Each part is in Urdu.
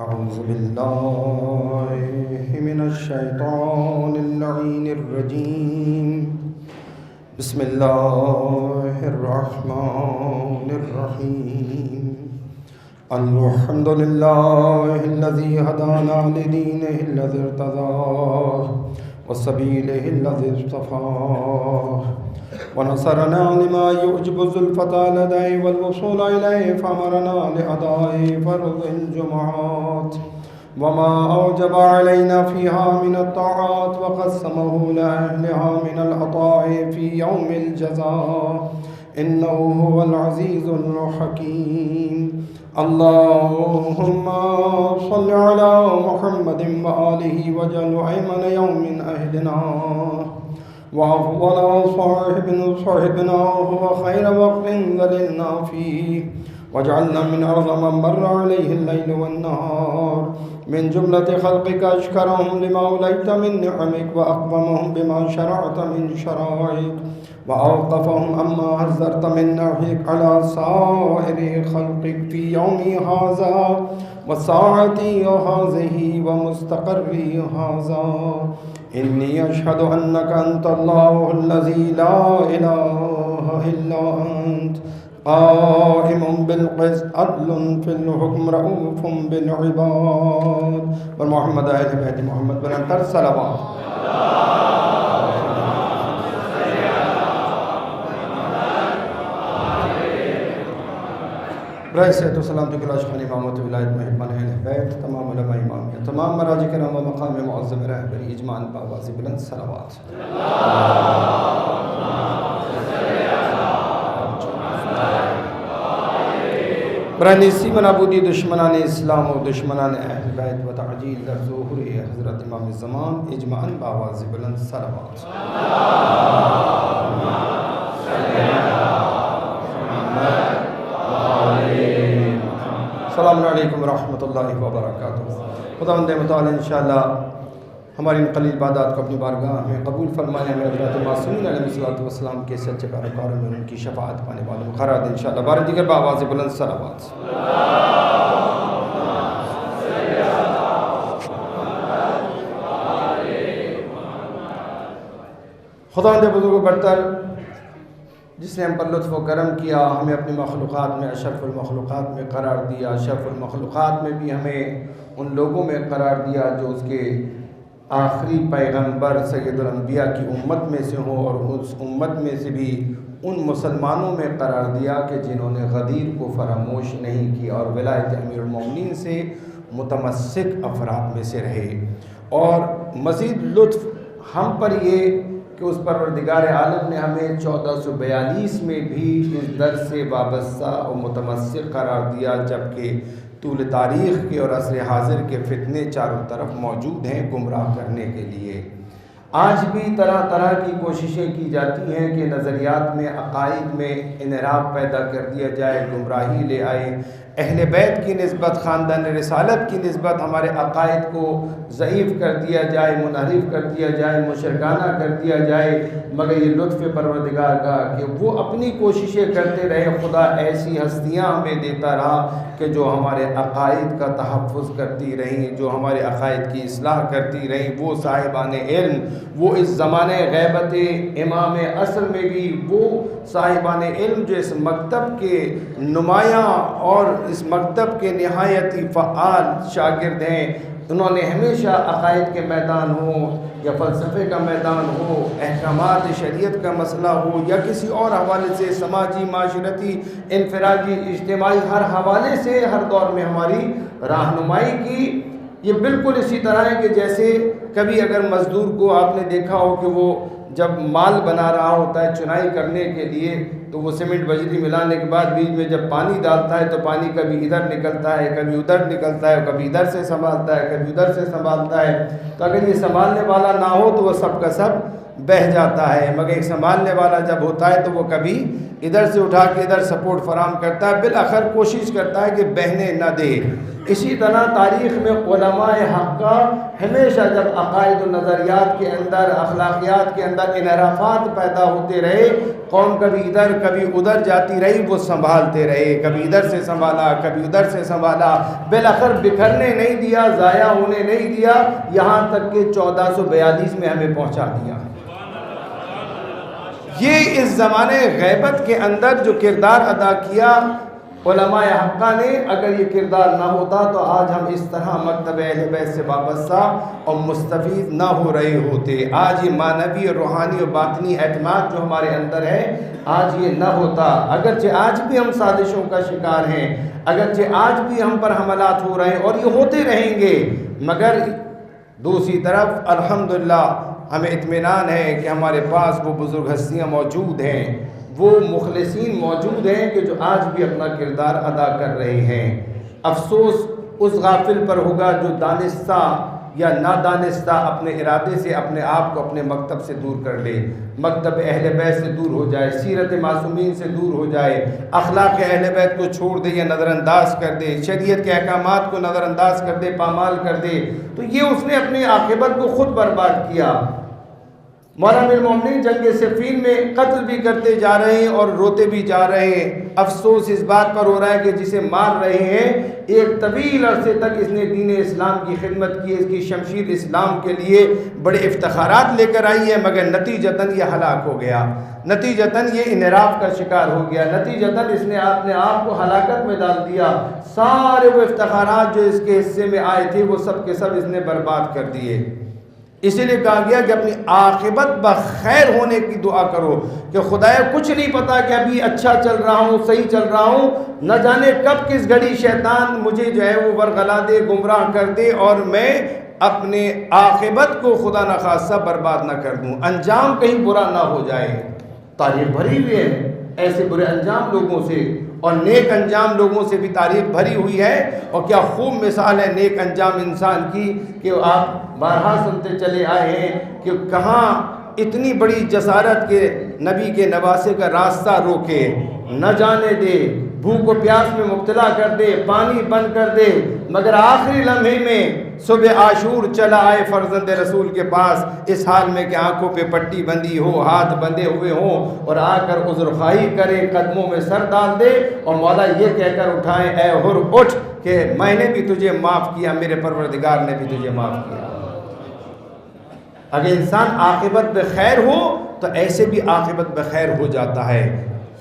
أعوذ بالله من الشيطان اللعين الرجيم. بسم الله الرحمن الرحيم. الحمد لله الذي هدانا لدينه الذي ارتضاه وسبيله الذي اصطفاه ونصرنا لما يعجب الزلفة لديه والوصول إليه فأمرنا لأداء فرض الجمعات وما أوجب علينا فيها من الطاعات وقسمه لأهلها من العطاء في يوم الجزاء إنه هو العزيز الحكيم. اللهم صل على محمد وآله واجعل أيمن يوم أهلنا وأفضل صاحبنا هو خير وقت ذللنا فيه واجعلنا من أعظم من مر عليه الليل والنهار من جملة خلقك أشكرهم لما أوليت من نعمك وأقومهم بما شرعت من شرائعك وأوقفهم أما حذرت من نهيك على سائر خلقك في يومي هذا وساعتي هذه ومستقري هذا. إني أشهد أنك أنت الله الذي لا إله إلا أنت قائم بالقسط عدل في الحكم رؤوف بالعباد. ومحمد آل بیت محمد بلندتر صلوات. برائے صحت و سلامتی کے راشقان امامت ولایت محبان اہل بیت تمام علماء امامیہ تمام مراجع کرام و مقام معظم رہبری اجماعاً بآواز بلند صلوات. برائے نیستی منابودی دشمنان اسلام و دشمنان اہل بیت و تعجیل در ظہور حضرت امام الزمان اجماعاً بآواز بلند صلوات. السلام علیکم ورحمۃ اللہ وبرکاتہ. خداوند متعالی انشاءاللہ ہماری ان قلیل عبادات کو اپنی بارگاہ میں قبول فرمانے میں حضرت معصومین علیہ السلام کے سچے پیروکاروں میں ان کی شفاعت پانے والوں میں قرار دے انشاءاللہ. بار دیگر بآواز بلند صلوات. خداوند بزرگ و برتر جس نے ہم پر لطف و کرم کیا، ہمیں اپنی مخلوقات میں اشرف المخلوقات میں قرار دیا، اشرف المخلوقات میں بھی ہمیں ان لوگوں میں قرار دیا جو اس کے آخری پیغمبر سید الانبیاء کی امت میں سے ہوں، اور اس امت میں سے بھی ان مسلمانوں میں قرار دیا کہ جنہوں نے غدیر کو فراموش نہیں کیا اور ولایت امیر المومنین سے متمسک افراد میں سے رہے. اور مزید لطف ہم پر یہ کہ اس پروردگار عالم نے ہمیں 1442 میں بھی اس در سے وابستہ اور متمسک قرار دیا، جبکہ طول تاریخ کے اور عصر حاضر کے فتنے چاروں طرف موجود ہیں گمراہ کرنے کے لیے. آج بھی طرح طرح کی کوششیں کی جاتی ہیں کہ نظریات میں، عقائد میں انحراف پیدا کر دیا جائے، گمراہی لے آئے، اہل بیت کی نسبت، خاندان رسالت کی نسبت ہمارے عقائد کو ضعیف کر دیا جائے، منحرف کر دیا جائے، مشرکانہ کر دیا جائے. مگر یہ لطف پروردگار کا کہ وہ اپنی کوششیں کرتے رہے، خدا ایسی ہستیاں ہمیں دیتا رہا کہ جو ہمارے عقائد کا تحفظ کرتی رہیں، جو ہمارے عقائد کی اصلاح کرتی رہیں. وہ صاحبان علم، وہ اس زمانے غیبت امام عصر میں بھی وہ صاحبان علم جو اس مکتب کے نمایاں اور اس مکتب کے نہایتی فعال شاگرد ہیں، انہوں نے ہمیشہ عقائد کے میدان ہو یا فلسفے کا میدان ہو، احکامات شریعت کا مسئلہ ہو یا کسی اور حوالے سے، سماجی، معاشرتی، انفرادی، اجتماعی، ہر حوالے سے ہر دور میں ہماری رہنمائی کی. یہ بالکل اسی طرح ہے کہ جیسے کبھی اگر مزدور کو آپ نے دیکھا ہو کہ وہ جب مال بنا رہا ہوتا ہے چنائی کرنے کے لیے، تو وہ سیمنٹ بجری ملانے کے بعد بیچ میں جب پانی ڈالتا ہے تو پانی کبھی ادھر نکلتا ہے، کبھی ادھر نکلتا ہے، کبھی ادھر سے سنبھالتا ہے، کبھی ادھر سے سنبھالتا ہے. تو اگر یہ سنبھالنے والا نہ ہو تو وہ سب کا سب بہہ جاتا ہے. مگر ایک سنبھالنے والا جب ہوتا ہے تو وہ کبھی ادھر سے اٹھا کے ادھر سپورٹ فراہم کرتا ہے، بالآخر کوشش کرتا ہے کہ بہنے نہ دے. اسی طرح تاریخ میں علماء حق کا ہمیشہ جب عقائد و نظریات کے اندر، اخلاقیات کے اندر انحرافات پیدا ہوتے رہے، قوم کبھی ادھر کبھی ادھر جاتی رہی، وہ سنبھالتے رہے، کبھی ادھر سے سنبھالا کبھی ادھر سے سنبھالا، بالآخر بکھرنے نہیں دیا، ضائع ہونے نہیں دیا، یہاں تک کہ 1442 میں ہمیں پہنچا دیا۔ یہ اس زمانے غیبت کے اندر جو کردار ادا کیا علماء حقہ نے، اگر یہ کردار نہ ہوتا تو آج ہم اس طرح مکتب اہل بیت سے وابستہ اور مستفید نہ ہو رہے ہوتے۔ آج یہ معنوی اور روحانی اور باطنی اعتماد جو ہمارے اندر ہے، آج یہ نہ ہوتا۔ اگرچہ آج بھی ہم سازشوں کا شکار ہیں، اگرچہ آج بھی ہم پر حملات ہو رہے ہیں اور یہ ہوتے رہیں گے، مگر دوسری طرف الحمدللہ ہمیں اطمینان ہے کہ ہمارے پاس وہ بزرگ ہستیاں موجود ہیں، وہ مخلصین موجود ہیں کہ جو آج بھی اپنا کردار ادا کر رہے ہیں۔ افسوس اس غافل پر ہوگا جو دانستہ یا نادانستہ اپنے ارادے سے اپنے آپ کو اپنے مکتب سے دور کر لے، مکتب اہل بیت سے دور ہو جائے، سیرت معصومین سے دور ہو جائے، اخلاق اہل بیت کو چھوڑ دے یا نظر انداز کر دے، شریعت کے احکامات کو نظر انداز کر دے، پامال کر دے، تو یہ اس نے اپنی عاقبت کو خود برباد کیا۔ مولانا امیر المومنین جنگ صفین میں قتل بھی کرتے جا رہے ہیں اور روتے بھی جا رہے ہیں۔ افسوس اس بات پر ہو رہا ہے کہ جسے مار رہے ہیں ایک طویل عرصے تک اس نے دین اسلام کی خدمت کی، اس کی شمشیر اسلام کے لیے بڑے افتخارات لے کر آئی ہے، مگر نتیجتاً یہ ہلاک ہو گیا، نتیجتاً یہ انحراف کا شکار ہو گیا، نتیجتاً اس نے اپنے آپ کو ہلاکت میں ڈال دیا۔ سارے وہ افتخارات جو اس کے حصے میں آئے تھے وہ سب کے سب اس نے برباد کر دیے۔ اسی لیے کہا گیا کہ اپنی عاقبت بخیر ہونے کی دعا کرو کہ خدایا کچھ نہیں پتا کہ ابھی اچھا چل رہا ہوں، صحیح چل رہا ہوں، نہ جانے کب کس گھڑی شیطان مجھے جو ہے وہ ورغلا دے، گمراہ کر دے اور میں اپنے عاقبت کو خدا نخواستہ برباد نہ کر دوں، انجام کہیں برا نہ ہو جائے۔ تاریخ بھری ہوئی ہے ایسے برے انجام لوگوں سے، اور نیک انجام لوگوں سے بھی تاریخ بھری ہوئی ہے، اور کیا خوب مثال ہے نیک انجام انسان کی کہ آپ بارہا سنتے چلے آئے ہیں کہ کہاں اتنی بڑی جسارت کے نبی کے نواسے کا راستہ روکے، نہ جانے دے، بھوک و پیاس میں مبتلا کر دے، پانی بند کر دے، مگر آخری لمحے میں صبح عاشور چلا آئے فرزند رسول کے پاس، اس حال میں کہ آنکھوں پہ پٹی بندی ہو، ہاتھ بندھے ہوئے ہوں، اور آ کر عذر خواہی کرے، قدموں میں سر ڈال دے اور مولا یہ کہہ کر اٹھائیں، اے حر اٹھ کہ میں نے بھی تجھے معاف کیا، میرے پروردگار نے بھی تجھے معاف کیا۔ اگر انسان عاقبت بخیر ہو تو ایسے بھی عاقبت بخیر ہو جاتا ہے،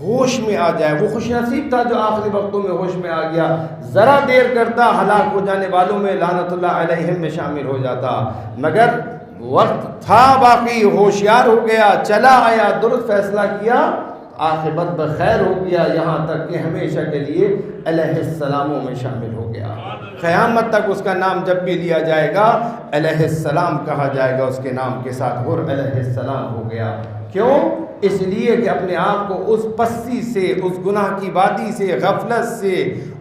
ہوش میں آ جائے۔ وہ خوش نصیب تھا جو آخری وقتوں میں ہوش میں آ گیا، ذرا دیر کرتا ہلاک ہو جانے والوں میں لعنت اللہ علیہم میں شامل ہو جاتا، مگر وقت تھا باقی، ہوشیار ہو گیا، چلا آیا، درست فیصلہ کیا، عاقبت بخیر ہو گیا، یہاں تک کہ ہمیشہ کے لیے علیہ السلاموں میں شامل ہو گیا۔ قیامت تک اس کا نام جب بھی لیا جائے گا علیہ السلام کہا جائے گا، اس کے نام کے ساتھ اور علیہ السلام ہو گیا۔ کیوں؟ اس لیے کہ اپنے آپ کو اس پستی سے، اس گناہ کی وادی سے، غفلت سے،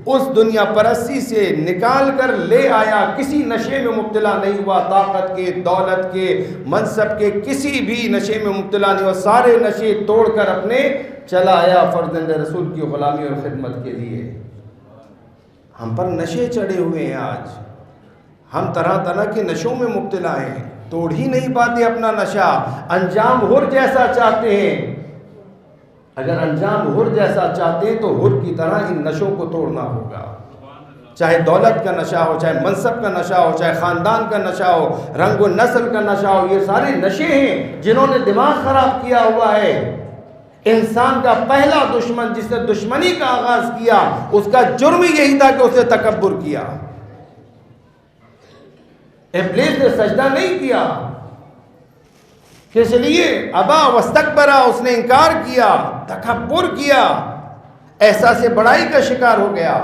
اس دنیا پرستی سے نکال کر لے آیا، کسی نشے میں مبتلا نہیں ہوا، طاقت کے، دولت کے، منصب کے کسی بھی نشے میں مبتلا نہیں ہوا، سارے نشے توڑ کر اپنے چلا آیا فرزند رسول کی غلامی اور خدمت کے لیے۔ ہم پر نشے چڑھے ہوئے ہیں، آج ہم طرح طرح کے نشوں میں مبتلا ہیں، توڑ ہی نہیں پاتے اپنا نشہ، انجام حر جیسا چاہتے ہیں۔ اگر انجام حر جیسا چاہتے ہیں تو حر کی طرح ان نشوں کو توڑنا ہوگا، چاہے دولت کا نشہ ہو، چاہے منصب کا نشہ ہو، چاہے خاندان کا نشہ ہو، رنگ و نسل کا نشہ ہو، یہ سارے نشے ہیں جنہوں نے دماغ خراب کیا ہوا ہے۔ انسان کا پہلا دشمن جس نے دشمنی کا آغاز کیا، اس کا جرم یہی تھا کہ اس نے تکبر کیا۔ ابلیس نے سجدہ نہیں کیا، کس لیے؟ ابا واستکبر، اس نے انکار کیا، تکبر کیا، احساس بڑائی کا شکار ہو گیا،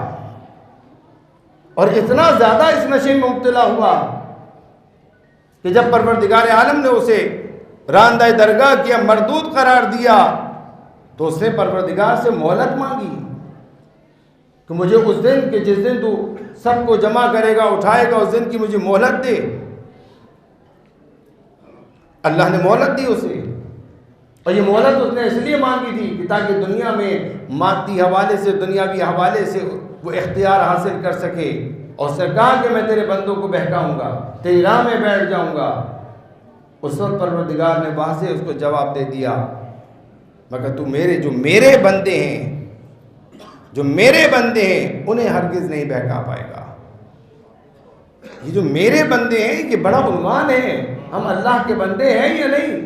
اور اتنا زیادہ اس نشے میں مبتلا ہوا کہ جب پروردگار عالم نے اسے راندہ درگاہ کیا، مردود قرار دیا، تو اس نے پروردگار سے مہلت مانگی کہ مجھے اس دن کہ جس دن تو سب کو جمع کرے گا، اٹھائے گا، اس دن کی مجھے مہلت دے۔ اللہ نے مہلت دی اسے، اور یہ مہلت اس نے اس لیے مانگی تھی کہ تاکہ دنیا میں مادی حوالے سے، دنیاوی حوالے سے وہ اختیار حاصل کر سکے، اور اس نے کہا کہ میں تیرے بندوں کو بہکاؤں گا، تیری راہ میں بیٹھ جاؤں گا۔ اس وقت پروردگار نے وہاں سے اس کو جواب دے دیا، مگر تو جو میرے بندے ہیں انہیں ہرگز نہیں بہکا پائے گا۔ یہ جو میرے بندے ہیں یہ بڑا عنوان ہے، ہم اللہ کے بندے ہیں یا نہیں؟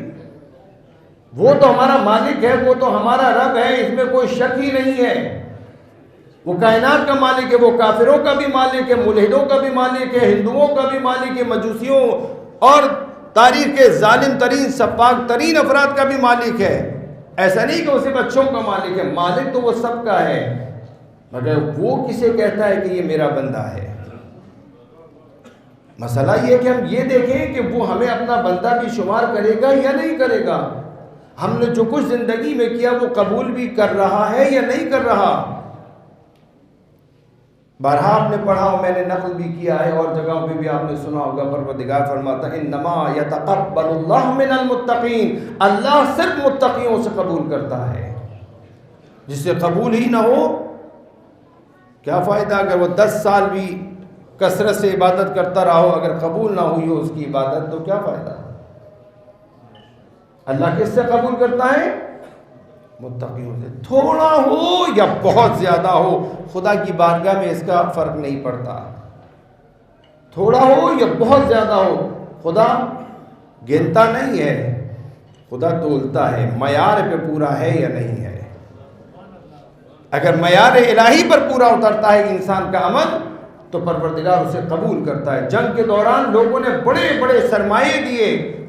وہ تو ہمارا مالک ہے، وہ تو ہمارا رب ہے، اس میں کوئی شک ہی نہیں ہے۔ وہ کائنات کا مالک ہے، وہ کافروں کا بھی مالک ہے، ملحدوں کا بھی مالک ہے، ہندوؤں کا بھی مالک ہے، مجوسیوں اور تاریخ کے ظالم ترین سفاک ترین افراد کا بھی مالک ہے۔ ایسا نہیں کہ وہ صرف اچھوں کا مالک ہے، مالک تو وہ سب کا ہے، مگر وہ کسے کہتا ہے کہ یہ میرا بندہ ہے؟ مسئلہ یہ ہے کہ ہم یہ دیکھیں کہ وہ ہمیں اپنا بندہ بھی شمار کرے گا یا نہیں کرے گا۔ ہم نے جو کچھ زندگی میں کیا وہ قبول بھی کر رہا ہے یا نہیں کر رہا؟ بارہا آپ نے پڑھا اور میں نے نقل بھی کیا ہے، اور جگہوں پہ بھی آپ نے سنا ہوگا، پروردگار فرماتا ہے انما یتقبل اللہ من المتقین، اللہ صرف متقیوں سے قبول کرتا ہے۔ جس سے قبول ہی نہ ہو کیا فائدہ؟ اگر وہ 10 سال بھی کثرت سے عبادت کرتا رہا ہو، اگر قبول نہ ہوئی ہو اس کی عبادت تو کیا فائدہ؟ اللہ کس سے قبول کرتا ہے؟ متقیوں سے۔ تھوڑا ہو یا بہت زیادہ ہو، خدا کی بارگاہ میں اس کا فرق نہیں پڑتا۔ تھوڑا ہو یا بہت زیادہ ہو، خدا گنتا نہیں ہے، خدا تولتا ہے، معیار پہ پورا ہے یا نہیں ہے۔ اگر معیار الہی پر پورا اترتا ہے انسان کا عمل تو پروردگار اسے قبول کرتا ہے۔ جنگ کے دوران لوگوں نے بڑے بڑے سرمایے دیے،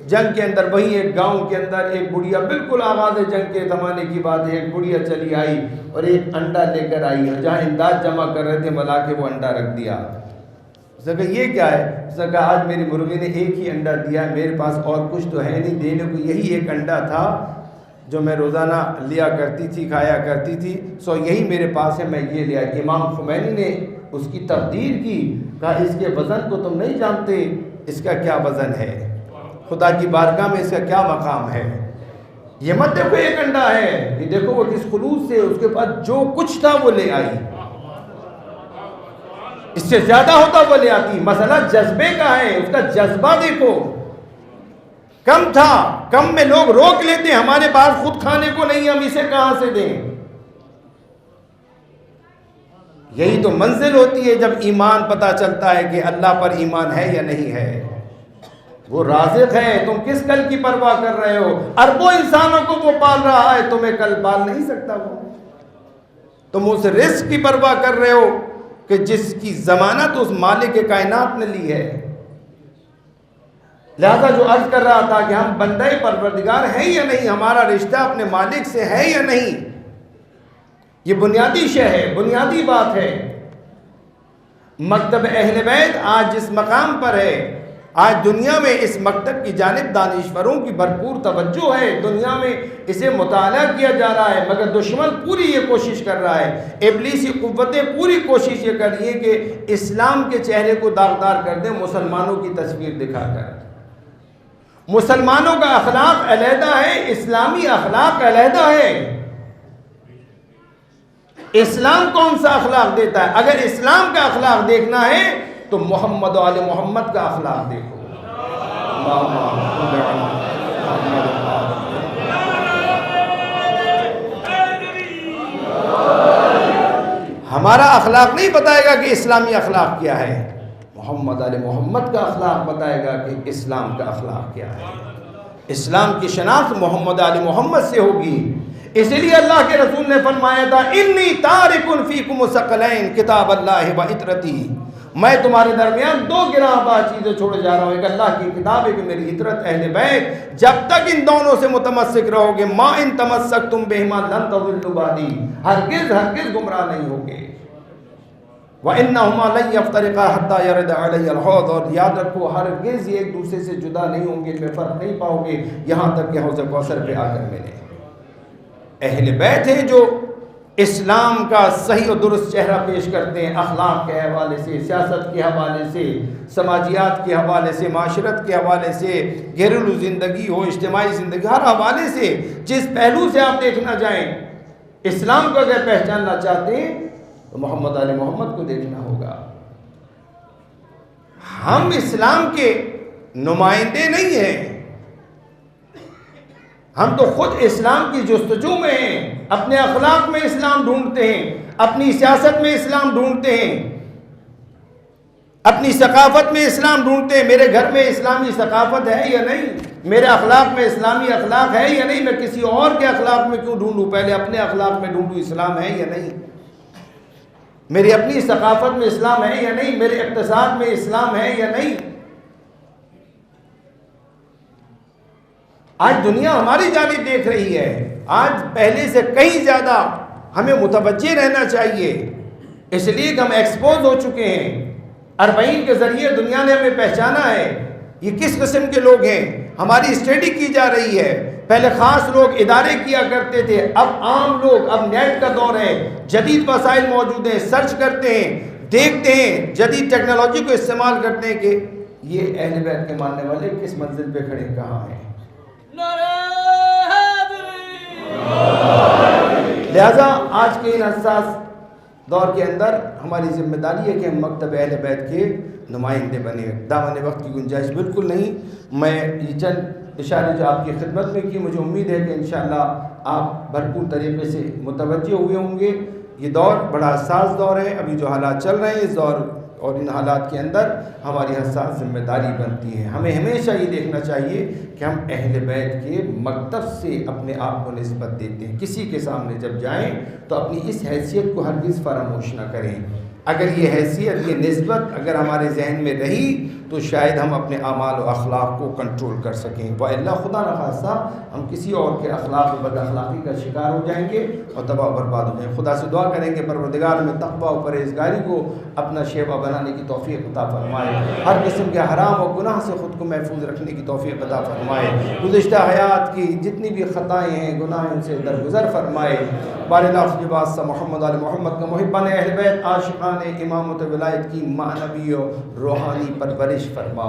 جنگ کے اندر وہی ایک گاؤں کے اندر ایک بڑھیا، بالکل آغاز جنگ کے زمانے کی بات ہے، ایک بڑھیا چلی آئی اور ایک انڈا لے کر آئی، جہاں امداد جمع کر رہے تھے ملا کے وہ انڈا رکھ دیا۔ اس نے کہا یہ کیا ہے؟ اس نے کہا آج میری مرغی نے ایک ہی انڈا دیا ہے، میرے پاس اور کچھ تو ہے نہیں دینے کو، یہی ایک انڈا تھا جو میں روزانہ لیا کرتی تھی، کھایا کرتی تھی، سو یہی میرے پاس ہے، میں یہ لیا۔ امام خمینی نے اس کی تقدیر کی، کہا اس کے وزن کو تم نہیں جانتے، اس کا کیا وزن ہے، خدا کی بارگاہ میں اس کا کیا مقام ہے۔ یہ مت دیکھو ایک انڈا ہے، یہ دیکھو وہ کس خلوص سے اس کے پاس جو کچھ تھا وہ لے آئی، اس سے زیادہ ہوتا وہ لے آتی۔ مسئلہ جذبے کا ہے، اس کا جذبہ دیکھو۔ کم تھا، کم میں لوگ روک لیتے، ہمارے پاس خود کھانے کو نہیں، ہم اسے کہاں سے دیں؟ یہی تو منزل ہوتی ہے جب ایمان پتہ چلتا ہے کہ اللہ پر ایمان ہے یا نہیں ہے۔ وہ رازق ہے، تم کس کل کی پرواہ کر رہے ہو؟ اربوں انسانوں کو وہ پال رہا ہے، تمہیں کل پال نہیں سکتا وہ؟ تم اس رزق کی پرواہ کر رہے ہو کہ جس کی ضمانت اس مالک کائنات نے لی ہے۔ لہذا جو عرض کر رہا تھا کہ ہم بندہ پروردگار ہیں یا نہیں، ہمارا رشتہ اپنے مالک سے ہے یا نہیں، یہ بنیادی شے ہے، بنیادی بات ہے۔ مکتب اہل بیت آج جس مقام پر ہے، آج دنیا میں اس مکتب کی جانب دانشوروں کی بھرپور توجہ ہے، دنیا میں اسے مطالعہ کیا جا رہا ہے، مگر دشمن پوری یہ کوشش کر رہا ہے، ابلیسی قوتیں پوری کوشش یہ کر رہی ہیں کہ اسلام کے چہرے کو داغدار کر دیں مسلمانوں کی تصویر دکھا کر۔ مسلمانوں کا اخلاق علیحدہ ہے، اسلامی اخلاق علیحدہ ہے۔ اسلام کون سا اخلاق دیتا ہے؟ اگر اسلام کا اخلاق دیکھنا ہے تو محمد و آل محمد کا اخلاق دیکھو۔ ہمارا اخلاق نہیں بتائے گا کہ اسلامی اخلاق کیا ہے، محمد آل محمد کا اخلاق بتائے گا کہ اسلام کا اخلاق کیا ہے۔ اسلام کی شناخت محمد آل محمد سے ہوگی۔ اسی لیے اللہ کے رسول نے فرمایا تھا انی تارک فیکم ثقلین کتاب اللہ و عطرتی، میں تمہارے درمیان دو گراں چیزیں چھوڑے جا رہا ہوں، ایک اللہ کی کتاب ہے کہ میری عطرت اہل بیت، جب تک ان دونوں سے متمسک رہو گے ما ان تمسکتم بہما لن تضلوا بعدی، ہرگز ہرگز گمراہ نہیں ہوگے۔ وَإِنَّهُمَا لَن يَفْتَرِقَا حَتَّى يَرِدَ عَلَيَّ الْحَوْضَ، اور یاد رکھو ہرگز یہ ایک دوسرے سے جدا نہیں ہوں گے، ان میں فرق نہیں پاؤ گے یہاں تک کہ حوض کوثر پہ آ کر ملے۔ اہل بیت ہیں جو اسلام کا صحیح و درست چہرہ پیش کرتے ہیں، اخلاق کے حوالے سے، سیاست کے حوالے سے، سماجیات کے حوالے سے، معاشرت کے حوالے سے، گھریلو زندگی ہو، اجتماعی زندگی، ہر حوالے سے جس پہلو سے آپ دیکھنا جائیں، اسلام کو اگر پہچاننا چاہتے ہیں تو محمد علی محمد کو دیکھنا ہوگا۔ ہم اسلام کے نمائندے نہیں ہیں، ہم تو خود اسلام کی جستجو میں ہیں، اپنے اخلاق میں اسلام ڈھونڈتے ہیں، اپنی سیاست میں اسلام ڈھونڈتے ہیں، اپنی ثقافت میں اسلام ڈھونڈتے ہیں۔ میرے گھر میں اسلامی ثقافت ہے یا نہیں، میرے اخلاق میں اسلامی اخلاق ہے یا نہیں، میں کسی اور کے اخلاق میں کیوں ڈھونڈوں، پہلے اپنے اخلاق میں ڈھونڈوں اسلام ہے یا نہیں، میری اپنی ثقافت میں اسلام ہے یا نہیں، میرے اقتصاد میں اسلام ہے یا نہیں۔ آج دنیا ہماری جانب دیکھ رہی ہے، آج پہلے سے کہیں زیادہ ہمیں متوجہ رہنا چاہیے، اس لیے کہ ہم ایکسپوز ہو چکے ہیں۔ 40 کے ذریعے دنیا نے ہمیں پہچانا ہے، یہ کس قسم کے لوگ ہیں، ہماری اسٹڈی کی جا رہی ہے۔ پہلے خاص لوگ ادارے کیا کرتے تھے، اب عام لوگ، اب نیٹ کا دور ہے، جدید وسائل موجود ہیں، سرچ کرتے ہیں، دیکھتے ہیں، جدید ٹیکنالوجی کو استعمال کرتے ہیں کہ یہ اہل بیت کے ماننے والے کس منزل پہ کھڑے کہاں ہیں۔ لہذا آج کے ان حساس دور کے اندر ہماری ذمہ داری ہے کہ ہم مکتب اہل بیت کے نمائندے بنے۔ دامن وقت کی گنجائش بالکل نہیں، میں یہ چند اشارے جو آپ کی خدمت میں کی، مجھے امید ہے کہ انشاءاللہ آپ بھرپور طریقے سے متوجہ ہوئے ہوں گے۔ یہ دور بڑا حساس دور ہے، ابھی جو حالات چل رہے ہیں اس دور اور ان حالات کے اندر ہماری حساس ذمہ داری بنتی ہے۔ ہمیں ہمیشہ یہ دیکھنا چاہیے کہ ہم اہل بیت کے مکتب سے اپنے آپ کو نسبت دیتے ہیں، کسی کے سامنے جب جائیں تو اپنی اس حیثیت کو ہرگز فراموش نہ کریں۔ اگر یہ حیثیت، یہ نسبت اگر ہمارے ذہن میں رہی تو شاید ہم اپنے اعمال و اخلاق کو کنٹرول کر سکیں، وَإِلَّا خدا نخواستہ ہم کسی اور کے اخلاق و بد اخلاقی کا شکار ہو جائیں گے اور تباہ و برباد ہو جائیں گے۔ خدا سے دعا کریں گے پروردگار میں تقویٰ و پرہیزگاری کو اپنا شیوا بنانے کی توفیق عطا فرمائے، ہر قسم کے حرام و گناہ سے خود کو محفوظ رکھنے کی توفیق عطا فرمائے، گزشتہ حیات کی جتنی بھی خطائیں ہیں گناہ ان سے درگزر فرمائے۔ بارِ لفظ بادشاہ محمد علی محمد کا محبان اہل بیت عاشقان امامت ولایت کی معنوی و روحانی پرورش فرما۔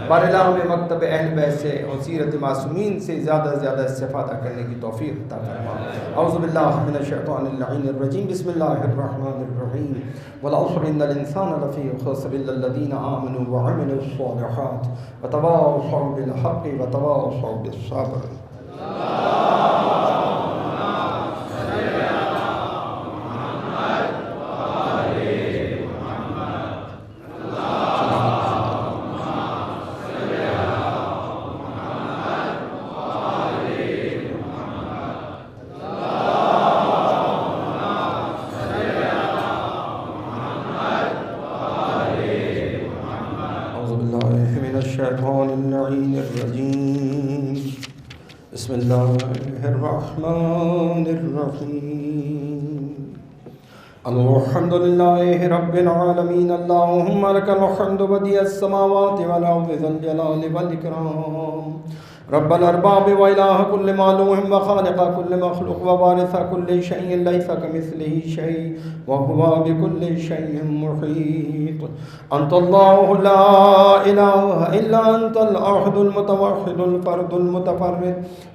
بارِ اللہ میں مکتب اہل بیت سے اور سیرت معصومین سے زیادہ سے زیادہ استفادہ کرنے کی توفیق عطا فرما۔ اعوذ باللہ من الشیطان اللعین الرجیم، بسم اللہ الرحمن الرحیم، والعصر ان الانسان لفی خسر الا الذین آمنوا وعملوا الصالحات وتواصوا بالحق وتواصوا بالصبر۔ الشیطان اللعین الرجیم، بسم اللہ الرحمن الرحیم، الحمد للہ رب العالمین، اللہم لک الحمد بدیع السماوات والارض ذا الجلال والاکرام، رب الارباب والہ کل معلوم وخالق کل مخلوق ووارث کل شیء لیس کمثلہ شیء وہو بکل شیء محیط، انت اللہ لا الہ الا انت الاحد المتوحد الفرد المتفرد،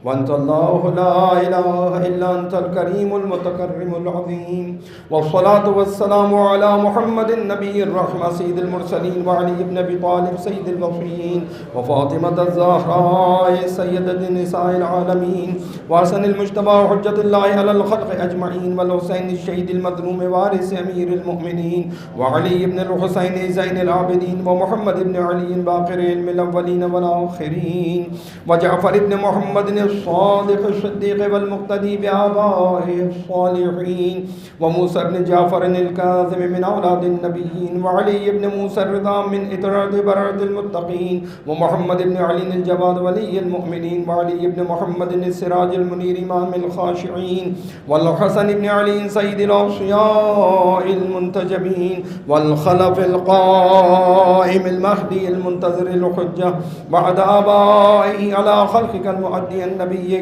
وانت اللہ لا الہ الا انت الکریم المتکرم العظیم، والصلاة والسلام علی محمد النبی الرحمہ سید المرسلین، وعلی ابن ابی طالب سید الوفیین، وفاطمة الزہراء سیدۃ نساء العالمین، وحسن المجتبی حجت اللہ علی الخلق اجمعین، والحسین الشہید المظلوم وارث امیر المؤمنین، وعلی ابن الحسین زین العابدین، ومحمد ابن علی باقر علم الاولین والآخرین، وجعفر ابن محمد الصادق الصدیق والمقتدی بآبائه الصالحین، وموسى ابن جعفر الكاظم من اولاد النبیین، وعلی ابن موسى الرضا من اطراد برد المتقین، ومحمد ابن علی الجواد ولی المؤمنین، وعلی ابن محمد السراج المنیر امام الخاشعین، والحسن ابن علی سید الاوصیاء المنتجبین، والخلف القائم المہدی المنتظر الحجہ بعد آبائه على خلقك المؤدی النبی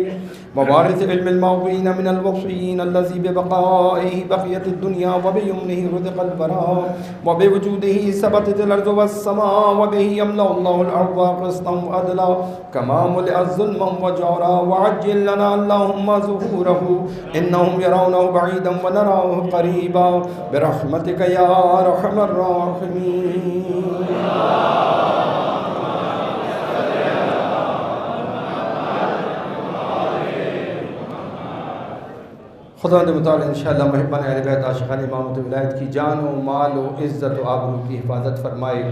ووارث علم الموقعين من الوصيين الذي ببقائه بقيت الدنيا وبيمنه رزق البراء وبوجوده ثبتت الأرض والسماء وبه يملأ الله الأرض قسطا وعدلا كما ملئت ظلما وجورا وعجل لنا اللهم ظهوره إنهم يرونه بعيدا ونراه قريبا برحمتك يا أرحم الراحمين. خدا متعال انشاءاللہ محبان اہل بیت عاشقان امامت ولایت کی جان و مال و عزت و آبرو کی حفاظت فرمائے،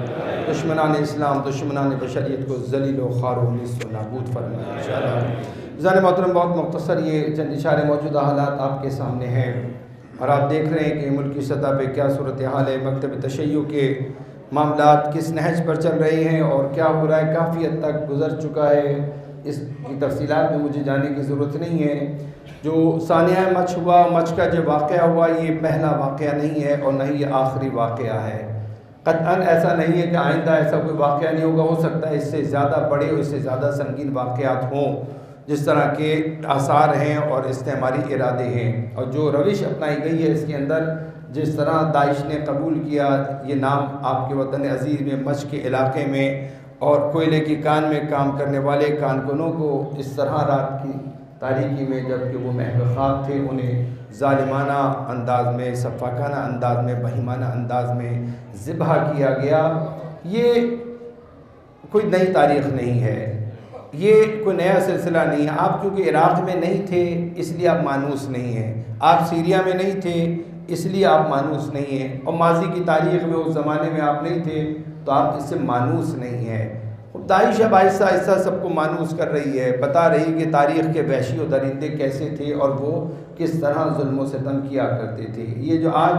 دشمنان اسلام دشمنان بشریت کو ذلیل و خوار و نیست و نابود فرمائے انشاءاللہ۔ ذہن محترم بہت مختصر یہ چند اشارے موجودہ حالات آپ کے سامنے ہیں اور آپ دیکھ رہے ہیں کہ ملک کی سطح پہ کیا صورتحال ہے، مکتب تشیع کے معاملات کس نہج پر چل رہے ہیں اور کیا ہو رہا ہے، کافی حد تک گزر چکا ہے، اس کی تفصیلات میں مجھے جانے کی ضرورت نہیں ہے۔ جو سانحہ مچھ ہوا، مچھ کا جو واقعہ ہوا یہ پہلا واقعہ نہیں ہے اور نہ ہی یہ آخری واقعہ ہے، قطعاً ایسا نہیں ہے کہ آئندہ ایسا کوئی واقعہ نہیں ہوگا، ہو سکتا ہے اس سے زیادہ بڑے اور اس سے زیادہ سنگین واقعات ہوں جس طرح کے آثار ہیں اور استعماری ارادے ہیں، اور جو روش اپنائی گئی ہے اس کے اندر، جس طرح داعش نے قبول کیا یہ نام آپ کے وطن عزیز میں مچھ کے علاقے میں، اور کوئلے کی کان میں کام کرنے والے کانکنوں کو اس طرح رات کی تاریکی میں جبکہ وہ محو خواب تھے انہیں ظالمانہ انداز میں، سفاکانہ انداز میں، بہیمانہ انداز میں ذبح کیا گیا۔ یہ کوئی نئی تاریخ نہیں ہے، یہ کوئی نیا سلسلہ نہیں ہے۔ آپ کیونکہ عراق میں نہیں تھے اس لیے آپ مانوس نہیں ہیں، آپ سیریا میں نہیں تھے اس لیے آپ مانوس نہیں ہیں، اور ماضی کی تاریخ میں اس زمانے میں آپ نہیں تھے تو آپ اس سے مانوس نہیں ہیں۔ داعش اب آہستہ آہستہ سب کو مانوس کر رہی ہے، بتا رہی کہ تاریخ کے وحشی و درندے کیسے تھے اور وہ کس طرح ظلم و ستم کیا کرتے تھے۔ یہ جو آج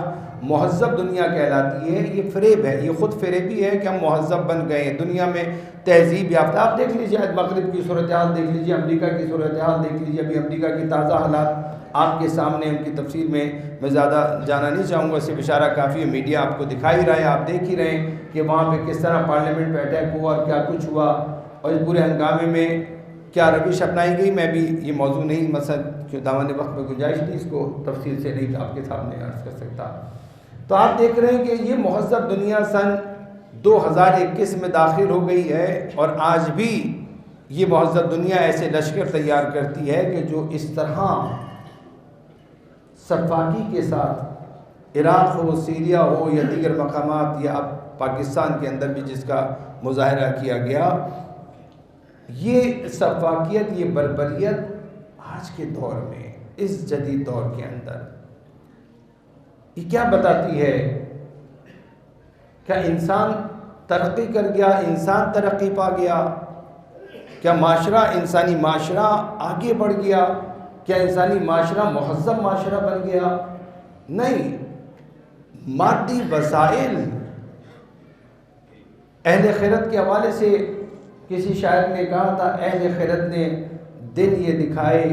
مہذب دنیا کہلاتی ہے یہ فریب ہے، یہ خود فریبی ہے کہ ہم مہذب بن گئے ہیں، دنیا میں تہذیب یافتہ۔ آپ دیکھ لیجیے آج مغرب کی صورتحال دیکھ لیجیے، امریکہ کی صورتحال دیکھ لیجیے، ابھی امریکہ کی تازہ حالات آپ کے سامنے، ان کی تفصیل میں زیادہ جانا نہیں چاہوں گا، صرف اشارہ کافی ہے، میڈیا آپ کو دکھا ہی رہا ہے، آپ دیکھ ہی رہے ہیں کہ وہاں پہ کس طرح پارلیمنٹ پہ اٹیک ہوا اور کیا کچھ ہوا، اور اس پورے ہنگامے میں کیا روش اپنائی گئی۔ میں بھی یہ موضوع نہیں، مثلا کیوں دامن وقت میں گنجائش نہیں اس کو تفصیل سے نہیں آپ کے سامنے عرض کر سکتا۔ تو آپ دیکھ رہے ہیں کہ یہ مہذب دنیا سن 2021 میں داخل ہو گئی ہے، اور آج بھی یہ مہذب دنیا ایسے لشکر تیار کرتی ہے کہ جو اس طرح سفاکی کے ساتھ عراق ہو، سیریا ہو یا دیگر مقامات یا اب پاکستان کے اندر بھی جس کا مظاہرہ کیا گیا، یہ سفاکیت، یہ بربریت آج کے دور میں، اس جدید دور کے اندر یہ کیا بتاتی ہے؟ کیا انسان ترقی کر گیا؟ انسان ترقی پا گیا؟ کیا معاشرہ، انسانی معاشرہ آگے بڑھ گیا؟ کیا انسانی معاشرہ مہذب معاشرہ بن گیا؟ نہیں، مادی وسائل۔ اہل خیرت کے حوالے سے کسی شاعر نے کہا تھا، اہل خیرت نے دن یہ دکھائے،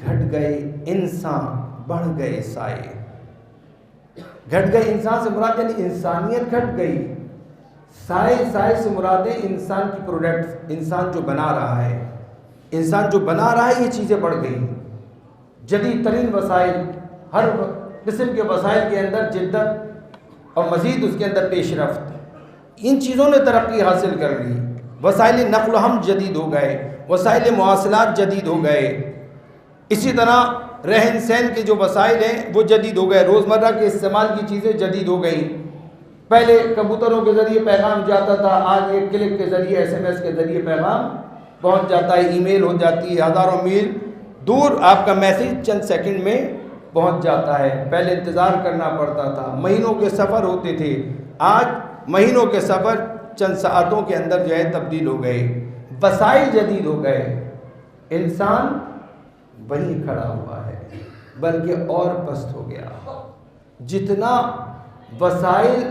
گھٹ گئے انسان بڑھ گئے سائے۔ گھٹ گئے انسان سے مراد یعنی انسانیت گھٹ گئی، سائے سے مراد ہے انسان کی پروڈکٹ، انسان جو بنا رہا ہے، انسان جو بنا رہا ہے یہ چیزیں بڑھ گئی۔ جدید ترین وسائل، ہر قسم کے وسائل کے اندر جدت اور مزید اس کے اندر پیش رفت، ان چیزوں نے ترقی حاصل کر لی۔ وسائل نقل و حمل جدید ہو گئے، وسائل مواصلات جدید ہو گئے، اسی طرح رہن سہن کے جو وسائل ہیں وہ جدید ہو گئے، روزمرہ کے استعمال کی چیزیں جدید ہو گئیں۔ پہلے کبوتروں کے ذریعے پیغام جاتا تھا، آج ایک کلک کے ذریعے SMS کے ذریعے پیغام پہنچ جاتا ہے، ای میل ہو جاتی ہے، ہزاروں میل دور آپ کا میسیج چند سیکنڈ میں پہنچ جاتا ہے۔ پہلے انتظار کرنا پڑتا تھا، مہینوں کے سفر ہوتے تھے، آج مہینوں کے سفر چند ساعتوں کے اندر جو ہے تبدیل ہو گئے، وسائل جدید ہو گئے۔ انسان وہیں کھڑا ہوا ہے بلکہ اور پست ہو گیا۔ جتنا وسائل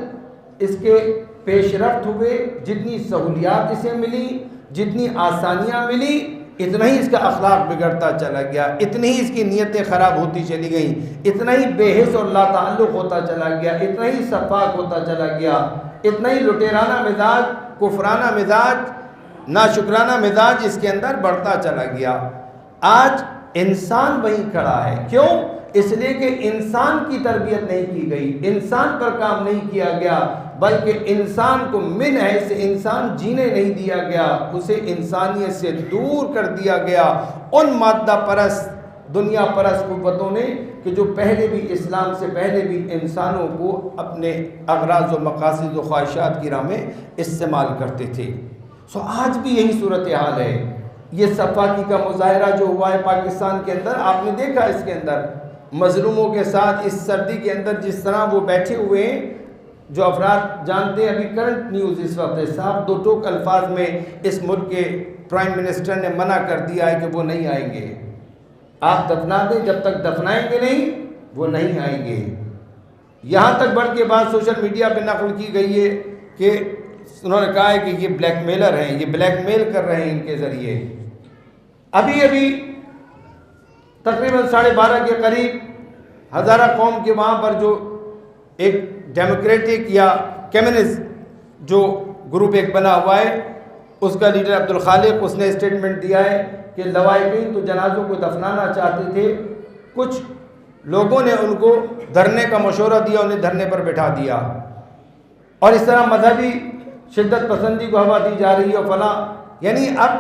اس کے پیش رفت ہوئے، جتنی سہولیات اسے ملی، جتنی آسانیاں ملی، اتنا ہی اس کا اخلاق بگڑتا چلا گیا، اتنی ہی اس کی نیتیں خراب ہوتی چلی گئیں، اتنا ہی بے حس اور لا تعلق ہوتا چلا گیا، اتنا ہی سفاک ہوتا چلا گیا، اتنا ہی لٹیرانہ مزاج، کفرانہ مزاج، ناشکرانہ مزاج اس کے اندر بڑھتا چلا گیا۔ آج انسان وہیں کھڑا ہے. کیوں؟ اس لیے کہ انسان کی تربیت نہیں کی گئی، انسان پر کام نہیں کیا گیا، بلکہ انسان کو من حیث انسان جینے نہیں دیا گیا، اسے انسانیت سے دور کر دیا گیا ان مادہ پرست دنیا پرست قوتوں نے کہ جو پہلے بھی اسلام سے پہلے بھی انسانوں کو اپنے اغراض و مقاصد و خواہشات کی راہ میں استعمال کرتے تھے. آج بھی یہی صورتحال ہے. یہ صفاقی کا مظاہرہ جو ہوا ہے پاکستان کے اندر، آپ نے دیکھا اس کے اندر مظلوموں کے ساتھ اس سردی کے اندر جس طرح وہ بیٹھے ہوئے ہیں. جو افراد جانتے ہیں، ابھی کرنٹ نیوز اس وقت ہے، صاحب دو ٹوک الفاظ میں اس ملک کے پرائم منسٹر نے منع کر دیا ہے کہ وہ نہیں آئیں گے. آپ دفنا دیں، جب تک دفنائیں گے نہیں وہ نہیں آئیں گے. یہاں تک بڑھ کے بات سوشل میڈیا پہ نقل کی گئی ہے کہ انہوں نے کہا ہے کہ یہ بلیک میلر ہیں، یہ بلیک میل کر رہے ہیں ان کے ذریعے. ابھی تقریباً 12:30 کے قریب ہزارہ قوم کے وہاں پر جو ایک ڈیموکریٹک یا کمیونسٹ جو گروپ ایک بنا ہوا ہے، اس کا لیڈر عبدالخالق، اس نے اسٹیٹمنٹ دیا ہے کہ لوائقین تو جنازوں کو دفنانا چاہتے تھے، کچھ لوگوں نے ان کو دھرنے کا مشورہ دیا، انہیں دھرنے پر بٹھا دیا، اور اس طرح مذہبی شدت پسندی کو ہوا دی جا رہی ہے فلاں. یعنی اب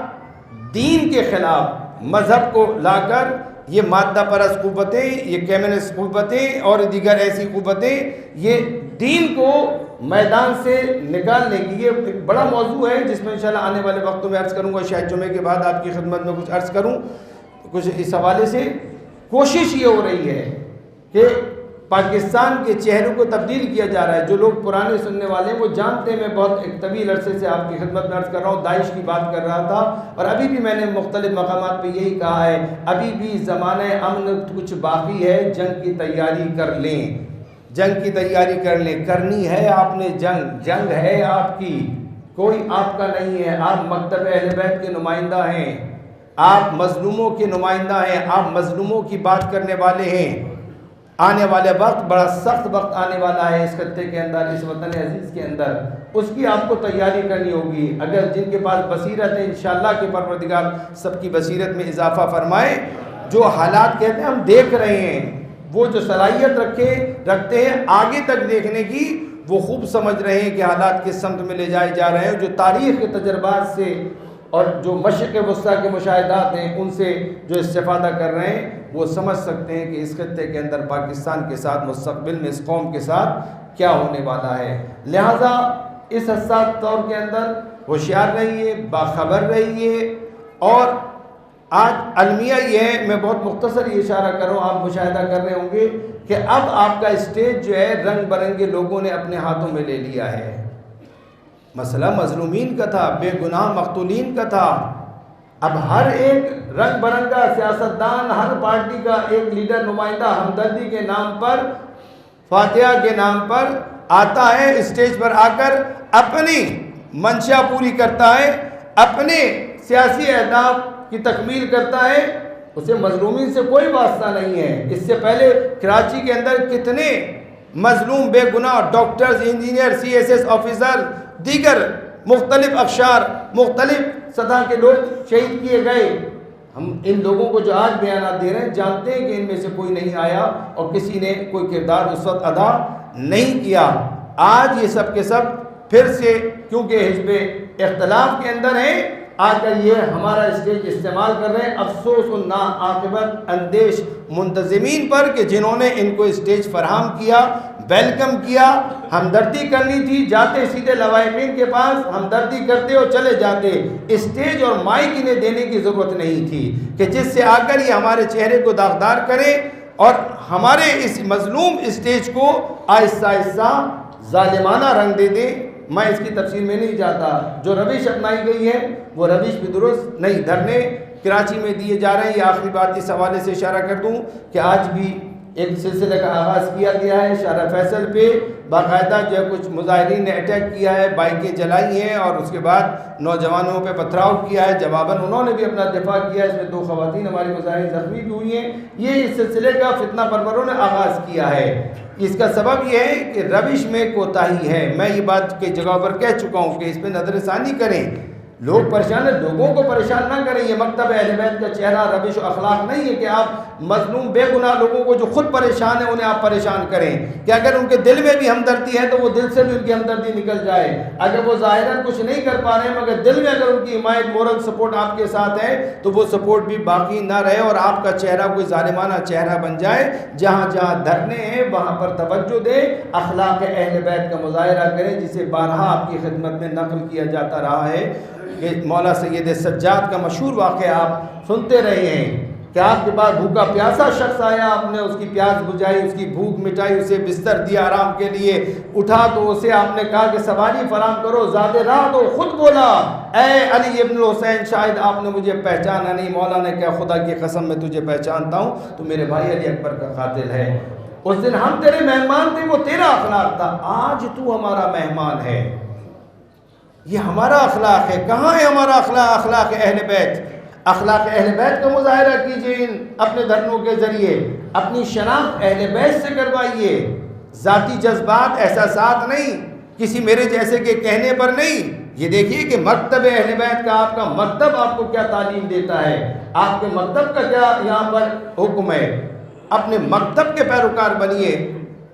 دین کے خلاف مذہب کو لا کر یہ مادہ پرست قوتیں، یہ کمیونسٹ قوتیں اور دیگر ایسی قوتیں یہ دین کو میدان سے نکالنے کی، یہ ایک بڑا موضوع ہے جس میں انشاءاللہ آنے والے وقتوں میں عرض کروں گا. شاید جمعے کے بعد آپ کی خدمت میں کچھ عرض کروں. کچھ اس حوالے سے کوشش یہ ہو رہی ہے کہ پاکستان کے چہروں کو تبدیل کیا جا رہا ہے. جو لوگ پرانے سننے والے ہیں وہ جانتے ہیں، میں بہت ایک طویل عرصے سے آپ کی خدمت میں عرض کر رہا ہوں، داعش کی بات کر رہا تھا، اور ابھی بھی میں نے مختلف مقامات پہ یہی کہا ہے، ابھی بھی زمانہ امن کچھ باقی ہے، جنگ کی تیاری کر لیں، جنگ کی تیاری کر لیں. کرنی ہے آپ نے جنگ ہے آپ کی، کوئی آپ کا نہیں ہے. آپ مکتب اہل بیت کے نمائندہ ہیں، آپ مظلوموں کے نمائندہ ہیں، آپ مظلوموں کی بات کرنے والے ہیں. آنے والے وقت بڑا سخت وقت آنے والا ہے اس خطے کے اندر، اس وطن عزیز کے اندر، اس کی آپ کو تیاری کرنی ہوگی. اگر جن کے پاس بصیرت ہے، انشاءاللہ کہ پروردگار سب کی بصیرت میں اضافہ فرمائے. جو حالات کہتے ہیں ہم دیکھ رہے ہیں، وہ جو صلاحیت رکھتے ہیں آگے تک دیکھنے کی، وہ خوب سمجھ رہے ہیں کہ حالات کس سمت میں لے جائے جا رہے ہیں. جو تاریخ کے تجربات سے اور جو مشرق وسطیٰ کے مشاہدات ہیں ان سے جو استفادہ کر رہے ہیں، وہ سمجھ سکتے ہیں کہ اس خطے کے اندر پاکستان کے ساتھ مستقبل میں اس قوم کے ساتھ کیا ہونے والا ہے. لہٰذا اس حساس دور کے اندر ہوشیار رہیے، باخبر رہیے. اور آج المیہ یہ ہے، میں بہت مختصر یہ اشارہ کر رہا ہوں، آپ مشاہدہ کر رہے ہوں گے کہ اب آپ کا اسٹیج جو ہے رنگ برنگے لوگوں نے اپنے ہاتھوں میں لے لیا ہے. مسئلہ مظلومین کا تھا، بے گناہ مقتولین کا تھا. اب ہر ایک رنگ برنگا سیاستدان، ہر پارٹی کا ایک لیڈر نمائندہ ہمدردی کے نام پر، فاتحہ کے نام پر آتا ہے، اسٹیج پر آ کر اپنی منشا پوری کرتا ہے، اپنے سیاسی اہداف کی تکمیل کرتا ہے. اسے مظلومین سے کوئی واسطہ نہیں ہے. اس سے پہلے کراچی کے اندر کتنے مظلوم بے گناہ ڈاکٹرز، انجینئر، CSS آفیسر، دیگر مختلف اقشار، مختلف سطح کے لوگ شہید کیے گئے. ہم ان لوگوں کو جو آج بیانات دے رہے ہیں جانتے ہیں کہ ان میں سے کوئی نہیں آیا اور کسی نے کوئی کردار اس وقت ادا نہیں کیا. آج یہ سب کے سب پھر سے کیونکہ حزب اختلاف کے اندر ہیں، آ کر یہ ہمارا اسٹیج استعمال کر رہے ہیں. افسوس ان ناعاقبت اندیش منتظمین پر کہ جنہوں نے ان کو اسٹیج فراہم کیا، ویلکم کیا. ہمدردی کرنی تھی، جاتے سیدھے لوائقین کے پاس ہمدردی کرتے اور چلے جاتے. اسٹیج اور مائک انہیں دینے کی ضرورت نہیں تھی کہ جس سے آ کر یہ ہمارے چہرے کو داغدار کرے اور ہمارے اس مظلوم اسٹیج کو آہستہ آہستہ ظالمانہ رنگ دے دے. میں اس کی تفصیل میں نہیں جاتا. جو روش اپنائی گئی ہے وہ روش بھی درست نہیں. دھرنے کراچی میں دیے جا رہے ہیں. یہ آخری بات اس حوالے سے اشارہ کر دوں کہ آج بھی ایک سلسلے کا آغاز کیا گیا ہے. شارع فیصل پہ باقاعدہ جو ہے کچھ مظاہرین نے اٹیک کیا ہے، بائکیں جلائی ہیں اور اس کے بعد نوجوانوں پہ پتھراؤ کیا ہے. جواباً انہوں نے بھی اپنا دفاع کیا. اس میں 2 خواتین ہماری مظاہرین زخمی بھی ہوئی ہیں. یہ اس سلسلے کا فتنہ پروروں نے آغاز کیا ہے. اس کا سبب یہ ہے کہ روش میں کوتاہی ہے. میں یہ بات کئی جگہوں پر کہہ چکا ہوں کہ اس پہ نظر ثانی کریں. لوگ پریشان ہیں، لوگوں کو پریشان نہ کریں. یہ مکتب اہل بیت کا چہرہ روش و اخلاق نہیں ہے کہ آپ مظلوم بے گناہ لوگوں کو جو خود پریشان ہیں انہیں آپ پریشان کریں. کہ اگر ان کے دل میں بھی ہمدردی ہے تو وہ دل سے بھی ان کی ہمدردی نکل جائے. اگر وہ ظاہراً کچھ نہیں کر پا رہے ہیں مگر دل میں اگر ان کی حمایت مورل سپورٹ آپ کے ساتھ ہے تو وہ سپورٹ بھی باقی نہ رہے اور آپ کا چہرہ کوئی ظالمانہ چہرہ بن جائے. جہاں جہاں دھرنے ہیں وہاں پر توجہ دیں، اخلاق اہل بیت کا مظاہرہ کریں جسے بارہا آپ کی خدمت میں نقل کیا جاتا رہا ہے. کہ مولا سید سجاد کا مشہور واقعہ آپ سنتے رہے ہیں کہ آپ کے پاس بھوکا پیاسا شخص آیا، آپ نے اس کی پیاس بجھائی، اس کی بھوک مٹائی، اسے بستر دیا آرام کے لیے. اٹھا تو اسے آپ نے کہا کہ سواری فراہم کرو، زیادہ راہ دو. خود بولا اے علی ابن الحسین شاید آپ نے مجھے پہچانا نہیں. مولا نے کہا خدا کی قسم میں تجھے پہچانتا ہوں، تو میرے بھائی علی اکبر کا قاتل ہے. اس دن ہم تیرے مہمان تھے، وہ تیرا اخلاق تھا. آج تو ہمارا مہمان ہے، یہ ہمارا اخلاق ہے. کہاں ہے ہمارا اخلاق؟ اخلاق اہل بیت. اخلاق اہل بیت کا مظاہرہ کیجئے اپنے دھرنوں کے ذریعے. اپنی شناخت اہل بیت سے کروائیے. ذاتی جذبات، احساسات نہیں، کسی میرے جیسے کے کہنے پر نہیں. یہ دیکھیے کہ مکتب اہل بیت کا آپ کا مکتب آپ کو کیا تعلیم دیتا ہے، آپ کے مکتب کا کیا یہاں پر حکم ہے. اپنے مکتب کے پیروکار بنیے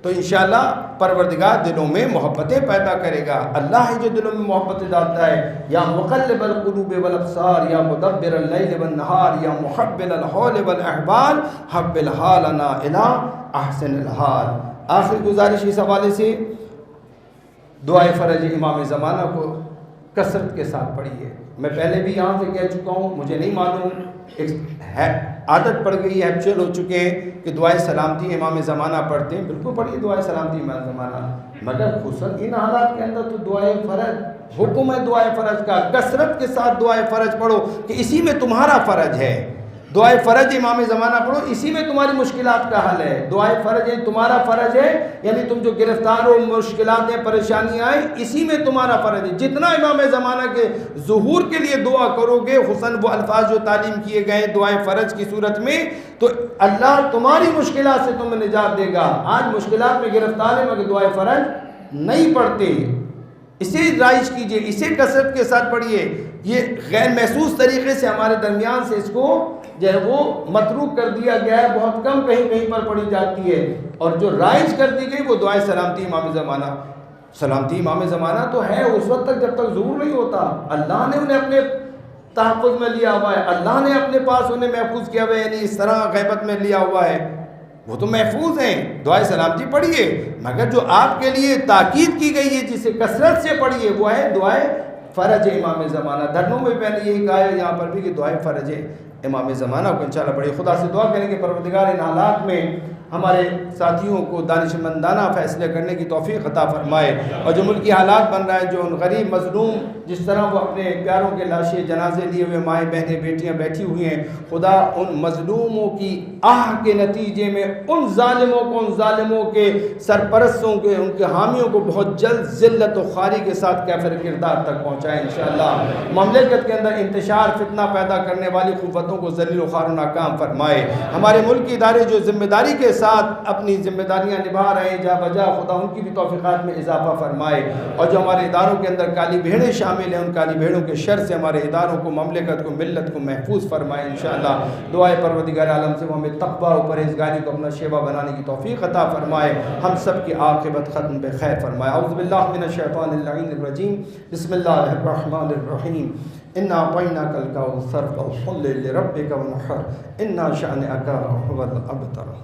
تو انشاءاللہ پروردگار دلوں میں محبتیں پیدا کرے گا. اللہ ہے جو دلوں میں محبتیں ڈالتا ہے. یا مقلب القلوب والابصار یا مدبر اللیل والنہار یا محبل الحول والاحبال حبل حالنا الی احسن الحال. آخری گزارش اس حوالے سے دعائے فرج امام زمانہ کو کثرت کے ساتھ پڑھیے. میں پہلے بھی یہاں سے کہہ چکا ہوں، مجھے نہیں معلوم، ایک عادت پڑ گئی ہے، ہیبچوئل ہو چکے ہیں کہ دعائے سلامتی امام زمانہ پڑھتے ہیں. بالکل پڑھیے دعائے سلامتی امام زمانہ، مگر خصوصاً ان حالات کے اندر تو دعائے فرج حکم ہے. دعائے فرج کا کثرت کے ساتھ دعائے فرج پڑھو کہ اسی میں تمہارا فرج ہے. دعائے فرج امام زمانہ پڑھو، اسی میں تمہاری مشکلات کا حل ہے. دعائے فرج ہے تمہارا فرج ہے، یعنی تم جو گرفتار ہو، مشکلات ہیں، پریشانیاں آئیں، اسی میں تمہارا فرج ہے. جتنا امام زمانہ کے ظہور کے لیے دعا کرو گے، حسن وہ الفاظ جو تعلیم کیے گئے دعائے فرج کی صورت میں، تو اللہ تمہاری مشکلات سے تمہیں نجات دے گا. آج مشکلات میں گرفتار ہے مگر دعائے فرج نہیں پڑھتے. اسے رائج کیجئے، اسے کثرت کے ساتھ پڑھیے. یہ غیر محسوس طریقے سے ہمارے درمیان سے اس کو جو ہے وہ متروک کر دیا گیا ہے، بہت کم کہیں کہیں پر پڑھی جاتی ہے. اور جو رائج کر دی گئی وہ دعائے سلامتی امام زمانہ. سلامتی امام زمانہ تو ہے اس وقت تک جب تک ظہور نہیں ہوتا. اللہ نے انہیں اپنے تحفظ میں لیا ہوا ہے، اللہ نے اپنے پاس انہیں محفوظ کیا ہوا ہے، یعنی اس طرح غیبت میں لیا ہوا ہے، وہ تو محفوظ ہیں. دعائے سلامتی پڑھیے، مگر جو آپ کے لیے تاکید کی گئی ہے جسے کثرت سے پڑھیے وہ ہے دعائے فرج امام زمانہ. دھرنوں میں میں نے یہی کہا ہے یہاں پر بھی کہ دعائے فرج امام زمانہ کو انشاءاللہ پڑھیے. خدا سے دعا کریں کہ پروردگار ان حالات میں ہمارے ساتھیوں کو دانش مندانہ فیصلے کرنے کی توفیق عطا فرمائے. اور جو ملکی حالات بن رہا ہے، جو ان غریب مظلوم جس طرح وہ اپنے پیاروں کے لاشیں جنازے لیے ہوئے مائیں بہنیں بیٹیاں بیٹھی ہوئی ہیں، خدا ان مظلوموں کی آہ کے نتیجے میں ان ظالموں کے سرپرستوں کے، ان کے حامیوں کو بہت جلد ذلت و خواری کے ساتھ کیفر کردار تک پہنچائے انشاءاللہ. مملکت کے اندر انتشار فتنہ پیدا کرنے والی قوتوں کو ذلیل و خوار و ناکام فرمائے. ہمارے ملک کے ادارے جو ذمہ داری کے ساتھ اپنی ذمہ داریاں نبھا رہے ہیں جا بجا، خدا ان کی بھی توفیقات میں اضافہ فرمائے. اور جو ہمارے اداروں کے اندر کالی بھیڑیں شامل ہیں، ان کالی بھیڑوں کے شر سے ہمارے اداروں کو، مملکت کو، ملت کو محفوظ فرمائے انشاءاللہ. دعائے پروردگار عالم سے وہ ہمیں تقویٰ و پرہیزگاری کو اپنا شیوا بنانے کی توفیق عطا فرمائے. ہم سب کی عاقبت ختم بخیر فرمائے. اعوذ باللہ من الشیطان اللعین الرجیم. بسم اللہ الرحمن الرحیم. انا اعطیناک الکوثر فصل لربک وانحر ان شانئک هو الابتر.